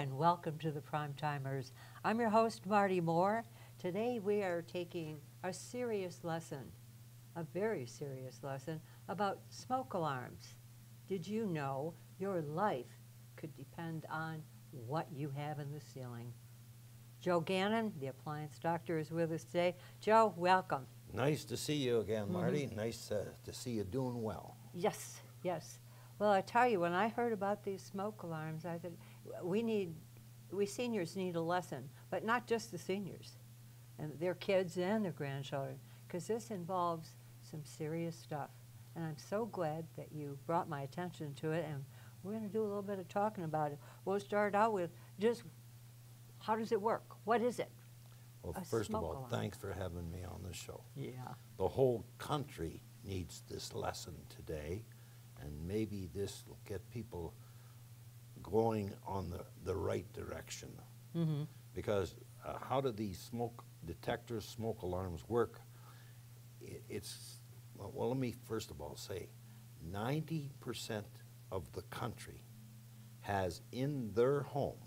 and welcome to the Primetimers. I'm your host, Marty Moore. Today we are taking a serious lesson, a very serious lesson, about smoke alarms. Did you know your life could depend on what you have in the ceiling? Joe Gannon, the appliance doctor, is with us today. Joe, welcome. Nice to see you again, Marty. Nice to see you doing well. Yes, yes. Well, I tell you, when I heard about these smoke alarms, I said, we seniors need a lesson, but not just the seniors, and their kids and their grandchildren, because this involves some serious stuff. And I'm so glad that you brought my attention to it, and we're going to do a little bit of talking about it. We'll start out with just, how does it work? What is it? Well, first of all, thanks for having me on the show. Yeah. The whole country needs this lesson today, and maybe this will get people going on the right direction. Because how do these smoke detectors, smoke alarms work? Well, let me first of all say, 90% of the country has in their home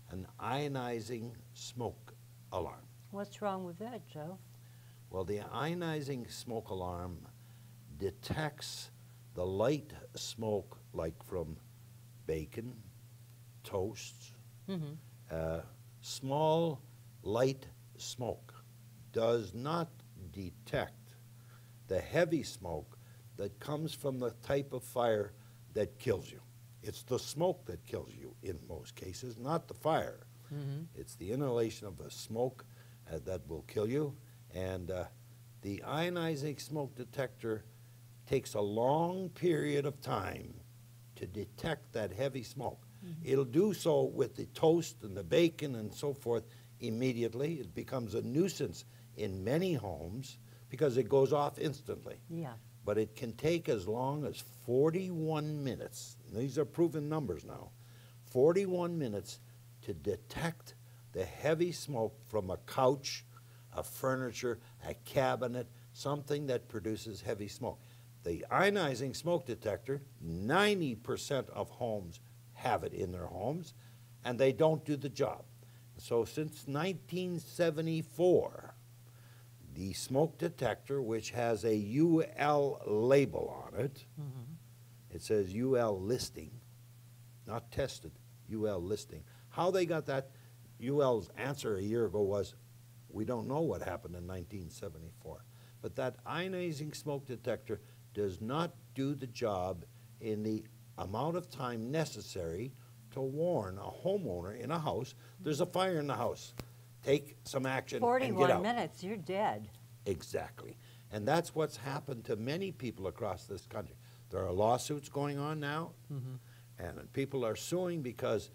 an ionizing smoke alarm. What's wrong with that, Joe? Well, the ionizing smoke alarm detects the light smoke, like from bacon, toast, small light smoke. Does not detect the heavy smoke that comes from the type of fire that kills you. It's the smoke that kills you in most cases, not the fire. It's the inhalation of the smoke that will kill you. And the ionizing smoke detector takes a long period of time to detect that heavy smoke. It'll do so with the toast and the bacon and so forth immediately. It becomes a nuisance in many homes because it goes off instantly. Yeah. But it can take as long as 41 minutes. These are proven numbers now. 41 minutes to detect the heavy smoke from a couch, a furniture, a cabinet, something that produces heavy smoke. The ionizing smoke detector, 90% of homes have it in their homes, and they don't do the job. So since 1974, the smoke detector, which has a UL label on it, it says UL listing, not tested, UL listing. How they got that, UL's answer a year ago was, we don't know what happened in 1974. But that ionizing smoke detector does not do the job in the amount of time necessary to warn a homeowner in a house, there's a fire in the house. Take some action and get out. 41 minutes, you're dead. Exactly. And that's what's happened to many people across this country. There are lawsuits going on now, and people are suing because,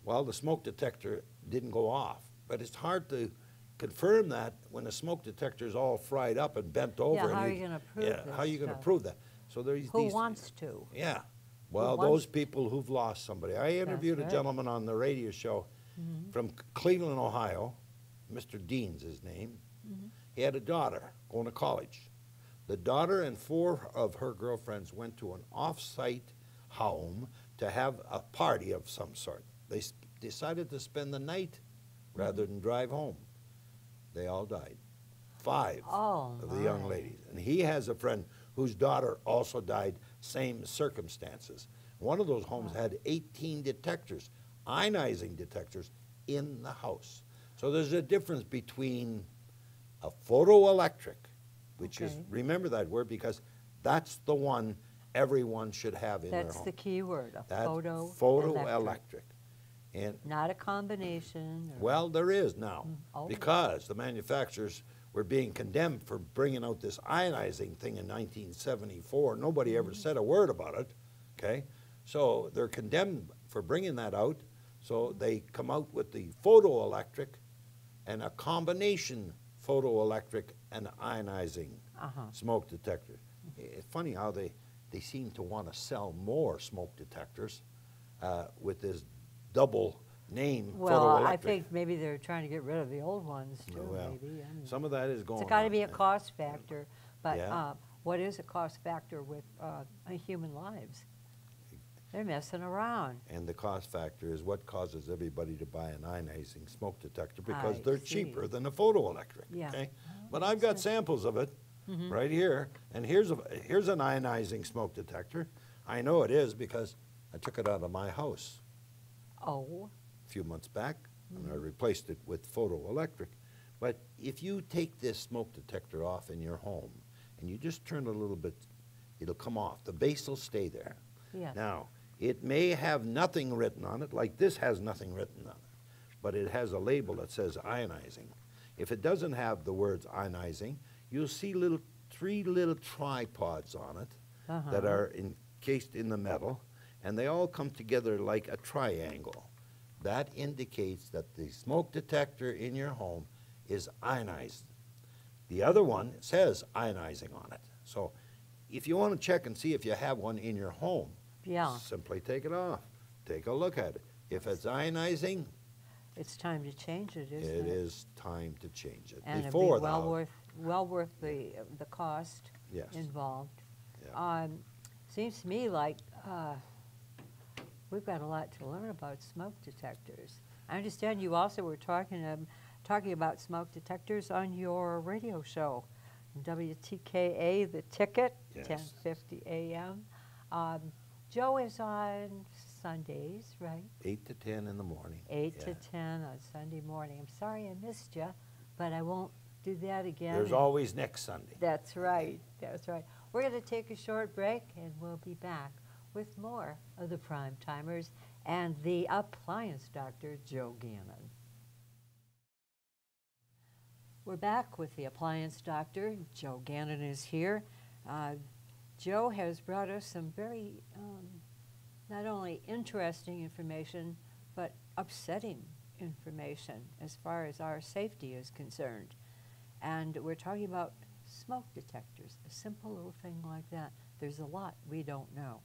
well, the smoke detector didn't go off. But it's hard to confirm that when the smoke detector is all fried up and bent over. Yeah, how are you going to prove this how are you going to stuff? prove that? So there's Who these, wants to? Yeah. Well, those people who've lost somebody. I interviewed a right. gentleman on the radio show from Cleveland, Ohio. Mr. Dean's his name. He had a daughter going to college. The daughter and 4 of her girlfriends went to an off-site home to have a party of some sort. They decided to spend the night rather than drive home. They all died. 5 of the young ladies. And he has a friend whose daughter also died, same circumstances. One of those homes had 18 detectors, ionizing detectors, in the house. So there's a difference between a photoelectric, which is, remember that word, because that's the one everyone should have in their home. That's the key word, a photoelectric. And not a combination. well, there is now, because the manufacturers were being condemned for bringing out this ionizing thing in 1974. Nobody ever said a word about it, okay? So they're condemned for bringing that out, so they come out with the photoelectric and a combination photoelectric and ionizing smoke detector. It's funny how they seem to want to sell more smoke detectors with this double name, well, photoelectric. I think maybe they're trying to get rid of the old ones too. Well, maybe. I mean, some of that is going on. it's got to be a cost factor, but Yeah. what is a cost factor with human lives? They're messing around. And the cost factor is what causes everybody to buy an ionizing smoke detector, because I they're see. cheaper than a photoelectric. Yeah. Okay? Oh, But makes I've got sense. samples of it Mhm. right here, and here's an ionizing smoke detector. I know it is because I took it out of my house Oh. a few months back, and I Mhm. replaced it with photoelectric. But if you take this smoke detector off in your home and you just turn it a little bit, it'll come off. The base will stay there. Yes. Now, it may have nothing written on it, like this has nothing written on it, but it has a label that says ionizing. If it doesn't have the words ionizing, you'll see three little tripods on it that are encased in the metal, and they all come together like a triangle. That indicates that the smoke detector in your home is ionized. The other one says ionizing on it. So if you want to check and see if you have one in your home, Yeah. simply take it off. Take a look at it. If it's ionizing, It's time to change it, isn't it it? is time to change it. And Before it'd be that, well worth the cost yes. involved. Yeah. Seems to me like we've got a lot to learn about smoke detectors. I understand you also were talking about smoke detectors on your radio show, WTKA, The Ticket, Yes. 10:50 a.m. Joe is on Sundays, right? 8 to 10 in the morning. 8 to Yeah. 10 on Sunday morning. I'm sorry I missed you, but I won't do that again. There's always next Sunday. That's right. That's right. We're going to take a short break, and we'll be back with more of the Prime Timers and the appliance doctor, Joe Gannon. We're back with the appliance doctor. Joe Gannon is here. Joe has brought us some very not only interesting information, but upsetting information as far as our safety is concerned. And we're talking about smoke detectors, a simple little thing like that. There's a lot we don't know.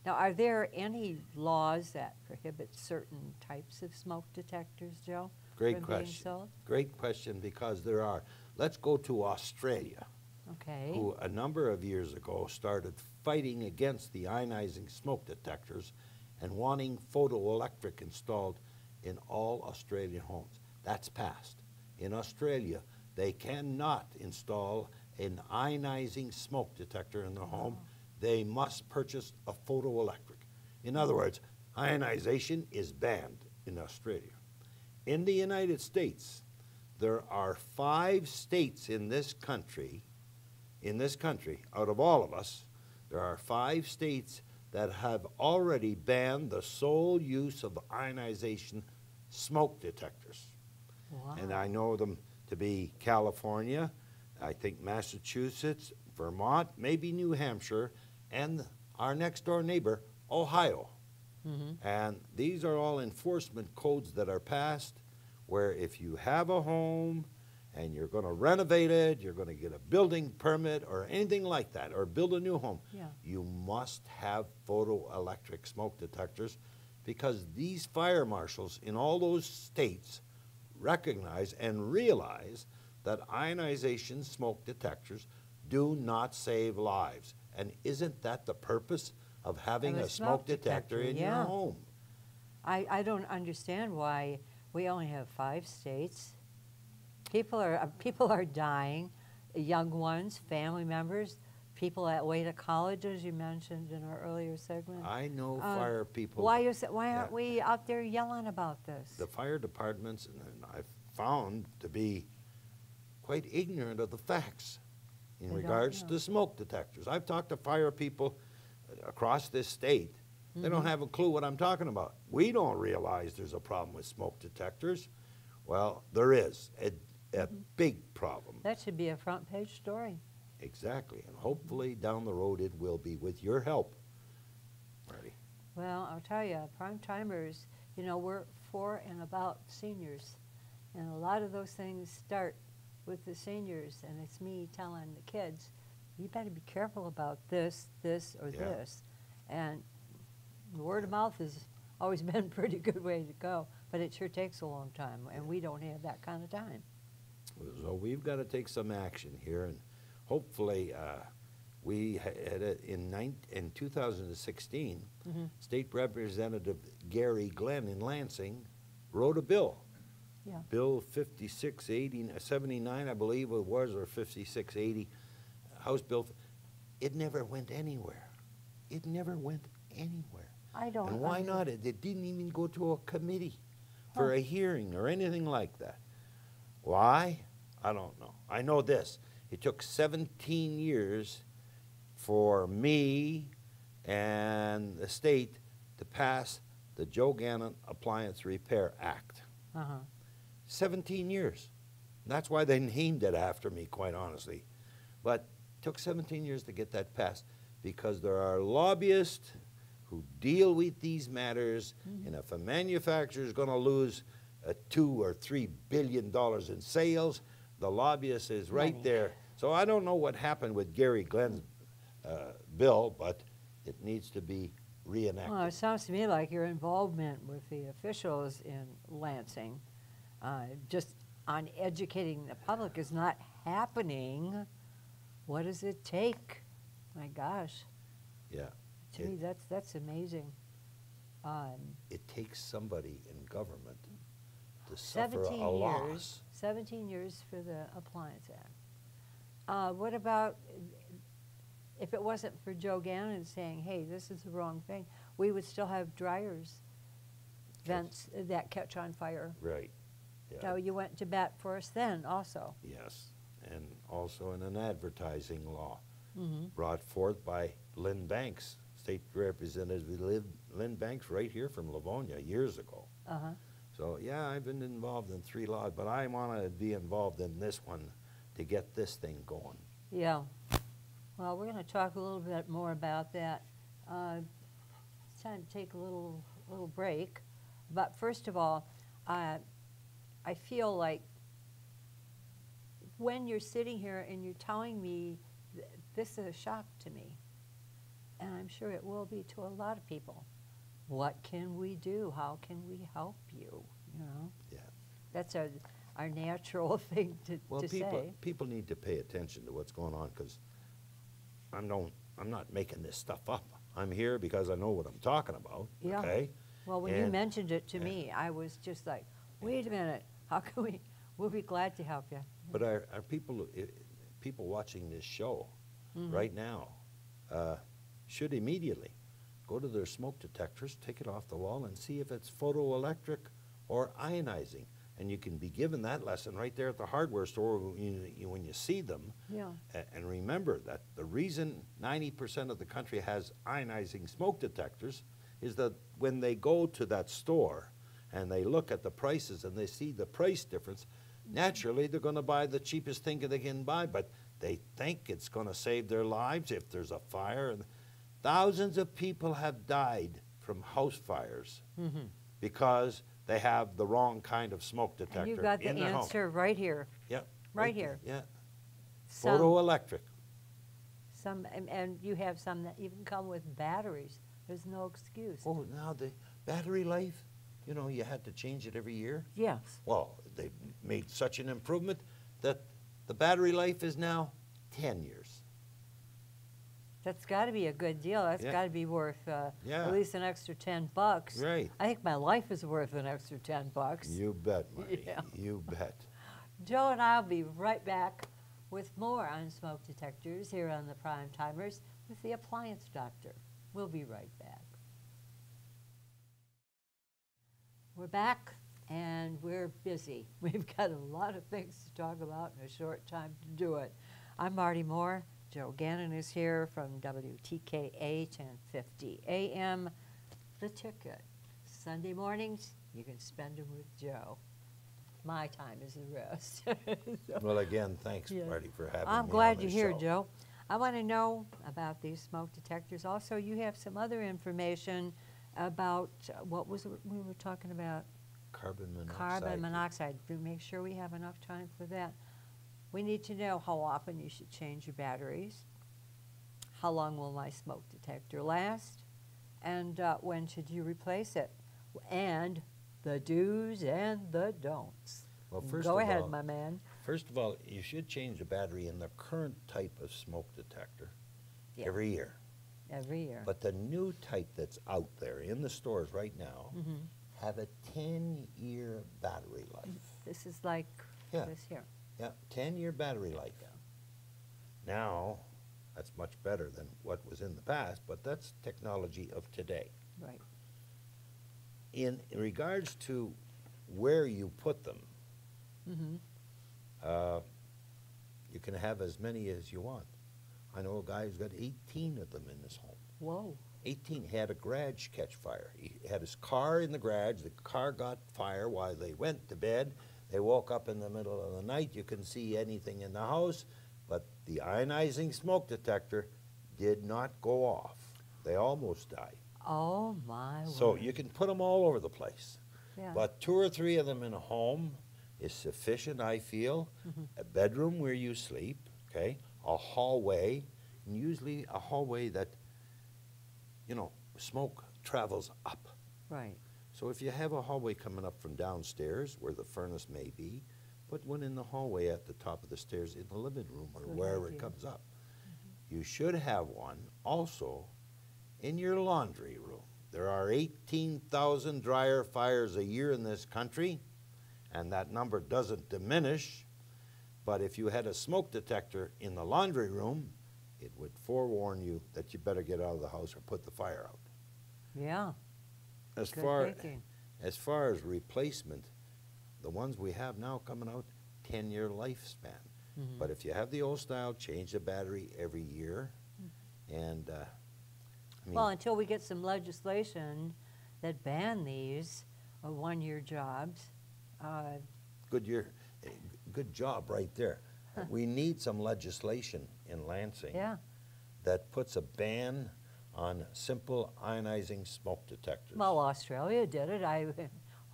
Now, are there any laws that prohibit certain types of smoke detectors, Joe? Great from being question. sold? Great question, because there are. Let's go to Australia, Okay. who a number of years ago started fighting against the ionizing smoke detectors and wanting photoelectric installed in all Australian homes. That's passed. In Australia, they cannot install an ionizing smoke detector in their home. They must purchase a photoelectric. In other words, ionization is banned in Australia. In the United States, there are 5 states in this country, out of all of us, there are 5 states that have already banned the sole use of ionization smoke detectors. Wow. And I know them to be California, I think Massachusetts, Vermont, maybe New Hampshire, and our next door neighbor, Ohio. Mm-hmm. And these are all enforcement codes that are passed where if you have a home and you're going to renovate it, you're going to get a building permit or anything like that, or build a new home, Yeah. you must have photoelectric smoke detectors, because these fire marshals in all those states recognize and realize that ionization smoke detectors do not save lives. And isn't that the purpose of having Of a smoke detector in your yeah. home? I don't understand why we only have 5 states. People are dying, young ones, family members, people that way to college, as you mentioned in our earlier segment. I know fire people. Why aren't we out there yelling about this? The fire departments, and I've found to be quite ignorant of the facts in They don't regards know. to smoke detectors. I've talked to fire people across this state. They don't have a clue what I'm talking about. We don't realize there's a problem with smoke detectors. Well, there is a big problem. That should be a front page story. Exactly, and hopefully down the road it will be with your help, Marty. Well, I'll tell you, Prime Timers, we're for and about seniors. And a lot of those things start with the seniors, and it's me telling the kids, you better be careful about this, or Yeah. this. And the word of mouth has always been a pretty good way to go, but it sure takes a long time, and we don't have that kind of time. So we've got to take some action here, and hopefully We had in 2016, State Representative Gary Glenn in Lansing wrote a bill. Yeah. Bill 5679, I believe it was, or 5680, House Bill. It never went anywhere. It never went anywhere. I don't. And why not? It didn't even go to a committee for a hearing or anything like that. Why? I don't know. I know this. It took 17 years for me and the state to pass the Joe Gannon Appliance Repair Act. 17 years. That's why they named it after me, quite honestly. But it took 17 years to get that passed because there are lobbyists who deal with these matters, and if a manufacturer is going to lose $2 or $3 billion in sales, the lobbyist is right there. So I don't know what happened with Gary Glenn's bill, but it needs to be reenacted. Well, it sounds to me like your involvement with the officials in Lansing, just on educating the public, is not happening. What does it take? My gosh. Yeah. To me, that's amazing. It takes somebody in government to suffer a loss. 17 years for the Appliance Act. What about if it wasn't for Joe Gannon saying, hey, this is the wrong thing, we would still have dryers, vents that catch on fire. Right. Yeah. So you went to bat for us then also. Yes, and also in an advertising law brought forth by Lynn Banks, State Representative Lynn Banks, right here from Livonia years ago. So yeah, I've been involved in 3 laws, but I want to be involved in this one to get this thing going. Yeah. Well, we're going to talk a little bit more about that. It's time to take a little break. But first of all, I feel like when you're sitting here and you're telling me this is a shock to me, and I'm sure it will be to a lot of people. What can we do? How can we help you? You know? Yeah. That's our natural thing to say. People need to pay attention to what's going on, because I'm not making this stuff up. I'm here because I know what I'm talking about. Yeah. Okay. Well, when you mentioned it to me, I was just like, wait a minute. How can we? We'll be glad to help you. But are people watching this show right now should immediately go to their smoke detectors, take it off the wall, and see if it's photoelectric or ionizing. And you can be given that lesson right there at the hardware store when you see them. Yeah. And remember that the reason 90% of the country has ionizing smoke detectors is that when they go to that store and they look at the prices and they see the price difference, naturally they're going to buy the cheapest thing they can buy, but they think it's going to save their lives if there's a fire. And thousands of people have died from house fires because they have the wrong kind of smoke detector in you got the their answer home. right here. Yep. Right here. Yeah. Some, Photoelectric. and you have some that even come with batteries. There's no excuse. Oh, now the battery life, you know, you had to change it every year. Yes. Well, they made such an improvement that the battery life is now 10 years. That's got to be a good deal. That's got to be worth at least an extra $10. Right. I think my life is worth an extra $10. You bet, Marty. Yeah. You bet. Joe and I will be right back with more on smoke detectors here on the Primetimers with the Appliance Doctor. We'll be right back. We're back and we're busy. We've got a lot of things to talk about in a short time to do it. I'm Marty Moore. Joe Gannon is here from WTKA 1050 AM. The Ticket. Sunday mornings, you can spend them with Joe. My time is the rest. So, Well, again, thanks, Marty, for having me I'm on glad this you're here, show. Joe. I want to know about these smoke detectors. Also, you have some other information about what was it we were talking about? Carbon monoxide. Carbon monoxide. To make sure we have enough time for that. We need to know how often you should change your batteries. How long will my smoke detector last? And when should you replace it? And the do's and the don'ts. Well, first Go of ahead, all, my man. First of all, you should change the battery in the current type of smoke detector Yeah. every year. Every year. But the new type that's out there in the stores right now have a 10-year battery life. This is like Yeah. this here. Yeah, 10-year battery life. Now, that's much better than what was in the past, but that's technology of today. Right. In regards to where you put them, you can have as many as you want. I know a guy who's got 18 of them in his home. Whoa. 18. He had a garage catch fire. He had his car in the garage. The car got fire while they went to bed. They woke up in the middle of the night. You couldn't see anything in the house, but the ionizing smoke detector did not go off. They almost died. Oh, my So word. you can put them all over the place. Yeah. But 2 or 3 of them in a home is sufficient, I feel. A bedroom where you sleep, okay? A hallway, and usually a hallway that, you know, smoke travels up. Right. So if you have a hallway coming up from downstairs where the furnace may be, put one in the hallway at the top of the stairs in the living room or Good wherever idea. it comes up. You should have one also in your laundry room. There are 18,000 dryer fires a year in this country, and that number doesn't diminish. But if you had a smoke detector in the laundry room, it would forewarn you that you better get out of the house or put the fire out. Yeah. As Good far thinking. as far as replacement, the ones we have now coming out, 10-year lifespan. But if you have the old style, change the battery every year. And I mean, Well, until we get some legislation that ban these 1-year jobs. good job right there. We need some legislation in Lansing Yeah. that puts a ban on simple ionizing smoke detectors. Well, Australia did it. Why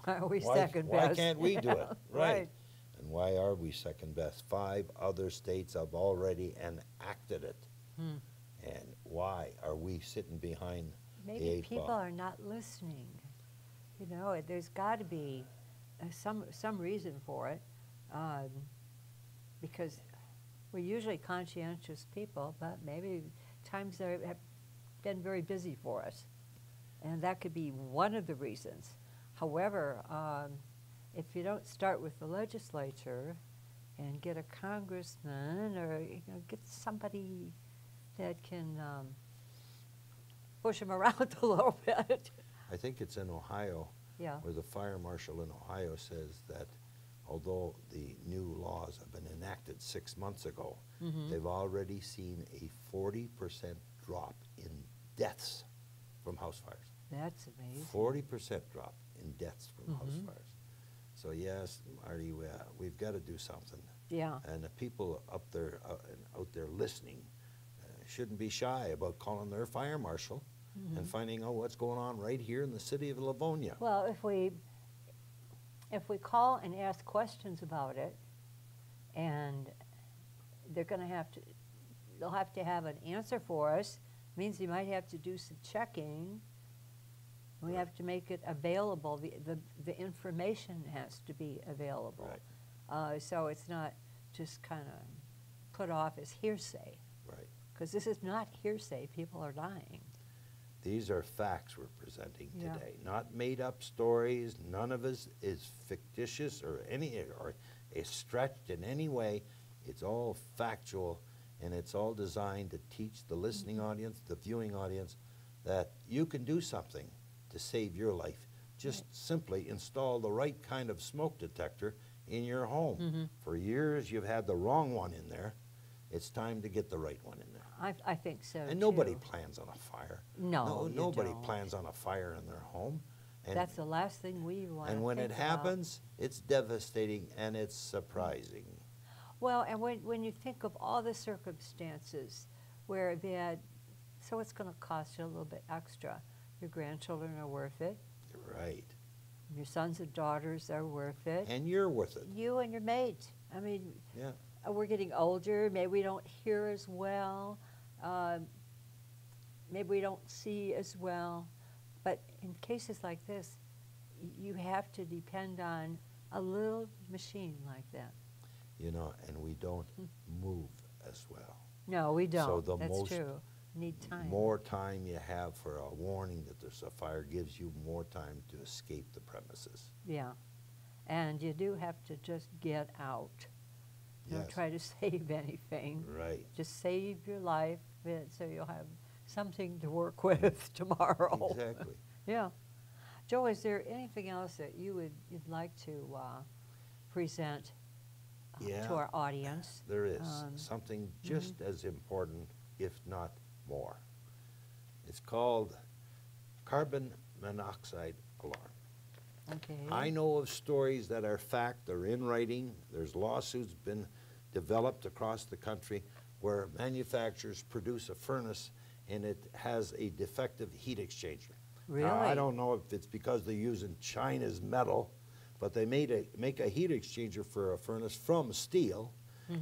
are we why, second why best? can't we do it? Right. And why are we second best? 5 other states have already enacted it. And why are we sitting behind the Maybe 8 people ball? are not listening. You know, there's got to be some reason for it, because we're usually conscientious people, but maybe times have been very busy for us, and that could be one of the reasons. However, if you don't start with the legislature and get a congressman or get somebody that can push them around a little bit. I think it's in Ohio, Yeah. where the fire marshal in Ohio says that although the new laws have been enacted 6 months ago, they've already seen a 40% drop in deaths from house fires. That's amazing. 40% drop in deaths from house fires. So yes, Marty, we've got to do something. Yeah. And the people up there, out there listening, shouldn't be shy about calling their fire marshal and finding out what's going on right here in the city of Livonia. Well, if we call and ask questions about it, and they'll have to have an answer for us, means you might have to do some checking. We have to make it available. The information has to be available. Right. So it's not just kind of put off as hearsay. Right. Because this is not hearsay. People are dying. These are facts we're presenting Yeah. today, not made-up stories. None of us is fictitious or is stretched in any way. It's all factual, and it's all designed to teach the listening audience, the viewing audience, that you can do something to save your life. Just simply install the right kind of smoke detector in your home. For years, you've had the wrong one in there. It's time to get the right one in there. I think so, And nobody too. plans on a fire. No, you Nobody don't. plans on a fire in their home. And, That's the last thing we want to and when it think about. happens, it's devastating and it's surprising. Well, and when you think of all the circumstances where so it's going to cost you a little bit extra. Your grandchildren are worth it. You're right. Your sons and daughters are worth it. And you're worth it. You and your mate. I mean, Yeah. we're getting older. Maybe we don't hear as well. Maybe we don't see as well. But in cases like this, you have to depend on a little machine like that. You know, and we don't move as well. No, we don't. So the That's most true. Need time. more time you have for a warning that there's a fire gives you more time to escape the premises. Yeah. And you do have to just get out. Don't Yes. try to save anything. Right. Just save your life so you'll have something to work with tomorrow. Exactly. Yeah. Joe, is there anything else that you'd like to present Yeah. to our audience? There is something just Mm-hmm. as important, if not more. It's called carbon monoxide alarm. Okay. I know of stories that are fact, they're in writing. There's lawsuits been developed across the country where manufacturers produce a furnace and it has a defective heat exchanger. Really? Now, I don't know if it's because they're using China's metal, but they make a heat exchanger for a furnace from steel,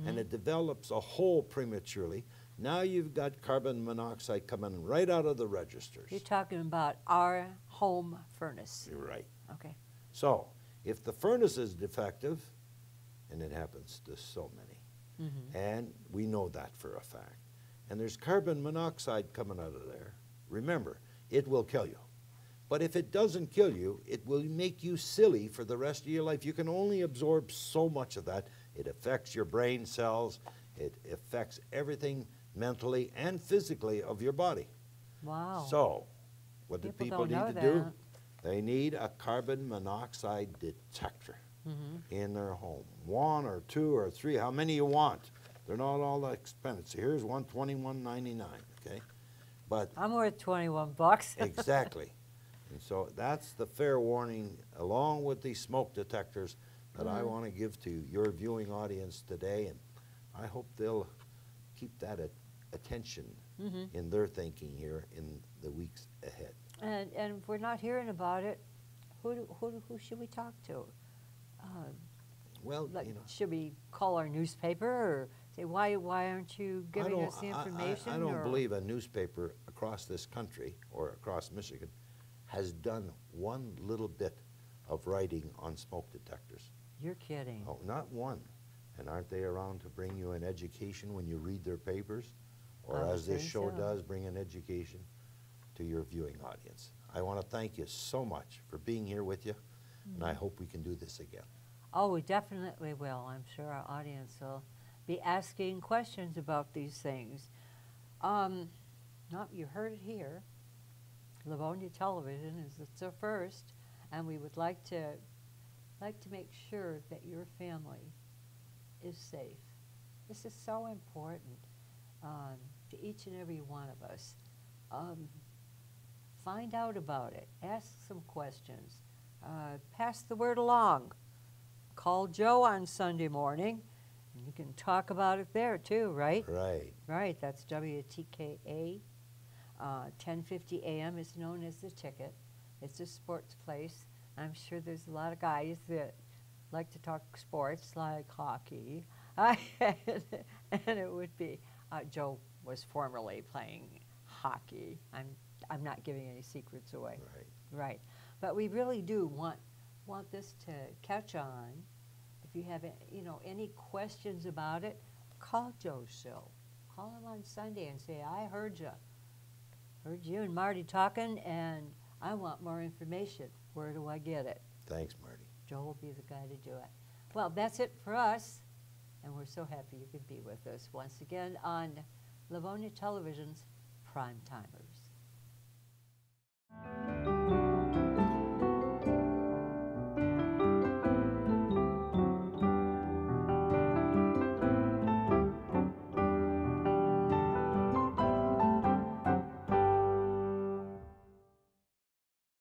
and it develops a hole prematurely. Now you've got carbon monoxide coming right out of the registers. You're talking about our home furnace. You're right. Okay. So, if the furnace is defective, and it happens to so many, and we know that for a fact, and there's carbon monoxide coming out of there, remember, it will kill you. But if it doesn't kill you, it will make you silly for the rest of your life. You can only absorb so much of that. It affects your brain cells. It affects everything mentally and physically of your body. Wow. So, what do people don't need know to do? that. They need a carbon monoxide detector in their home. 1 or 2 or 3, how many you want. They're not all that expensive. Here's one, $21.99, okay? But I'm worth 21 bucks. exactly. And so that's the fair warning, along with the smoke detectors, that I want to give to your viewing audience today, and I hope they'll keep that attention in their thinking here in the weeks ahead. And if we're not hearing about it, who should we talk to? Well, Like, you know, should we call our newspaper or say, why aren't you giving us the information? I don't or- believe a newspaper across this country or across Michigan has done one little bit of writing on smoke detectors. You're kidding. Oh, not one. And aren't they around to bring you an education when you read their papers? Or I would as this think show so. does, bring an education to your viewing audience. I want to thank you so much for being here with you, and I hope we can do this again. Oh, we definitely will. I'm sure our audience will be asking questions about these things. You heard it here. Livonia Television it's our first, and we would like to make sure that your family is safe. This is so important to each and every one of us. Find out about it. Ask some questions. Pass the word along. Call Joe on Sunday morning, and you can talk about it there too, right? Right. Right, that's WTKA. 10:50 a.m. is known as the Ticket. It's a sports place. I'm sure there's a lot of guys that like to talk sports, like hockey. And it would be, Joe was formerly playing hockey. I'm not giving any secrets away. Right. Right. But we really do want this to catch on. If you have any questions about it, call Joe's show. Call him on Sunday and say, I heard you. Heard you and Marty talking, and I want more information. Where do I get it? Thanks, Marty. Joe will be the guy to do it. Well, that's it for us, and we're so happy you could be with us once again on Livonia Television's Primetimers.